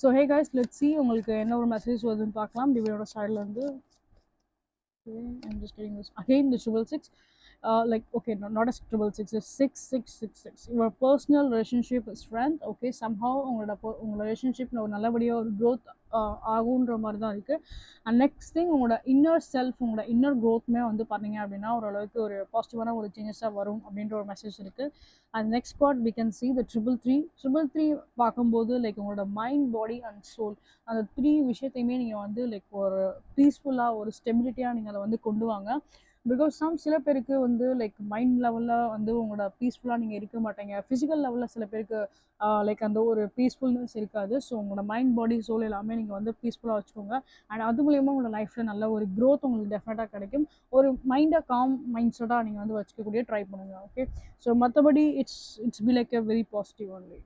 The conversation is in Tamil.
So hey guys, let's see உங்களுக்கு என்ன ஒரு மெசேஜ் வருதுன்னு பார்க்கலாம் டிவியோட சைட்லேருந்து. Okay, I'm just getting this again. The triple six, like okay, no, not a triple six, it's 6666. Your personal relationship is strength. Okay, somehow உங்களோட ரிலேஷன்ஷிப்ல ஒரு நல்லபடியாக ஒரு க்ரோத் ஆகுன்ற மாதிரி தான் இருக்குது. அண்ட் நெக்ஸ்ட் திங் உங்களோட இன்னர் செல்ஃப், உங்களோட இன்னர் க்ரோத்துமே வந்து பார்த்தீங்க அப்படின்னா ஓரளவுக்கு ஒரு பாசிட்டிவான ஒரு சேஞ்சஸாக வரும் அப்படின்ற ஒரு மெசேஜ் இருக்குது. And next part we can see the triple three. triple three பார்க்கும்போது லைக் உங்களோட மைண்ட், பாடி அண்ட் சோல், அந்த 3 விஷயத்தையுமே நீங்கள் வந்து லைக் ஒரு பீஸ்ஃபுல்லாக ஒரு ஸ்டெபிலிட்டியாக நீங்கள் அதை வந்து கொண்டு வாங்க. பிகாஸ் சில பேருக்கு வந்து லைக் மைண்ட் லெவலில் வந்து உங்களோட பீஸ்ஃபுல்லாக நீங்கள் இருக்க மாட்டீங்க. ஃபிசிக்கல் லெவலில் சில பேருக்கு லைக் அந்த ஒரு பீஸ்ஃபுல்னஸ் இருக்காது. ஸோ உங்களோட மைண்ட், பாடி, சோல் எல்லாமே நீங்கள் வந்து பீஸ்ஃபுல்லாக வச்சுக்கோங்க. அண்ட் அது மூலயமா உங்களோட லைஃப்பில் நல்ல ஒரு க்ரோத் உங்களுக்கு டெஃபினட்டாக கிடைக்கும். ஒரு மைண்டை காம் மைண்ட் செட்டாக நீங்கள் வந்து வச்சுக்கக்கூடிய ட்ரை பண்ணுங்கள். ஓகே, ஸோ மற்றபடி it's be like a very positive only.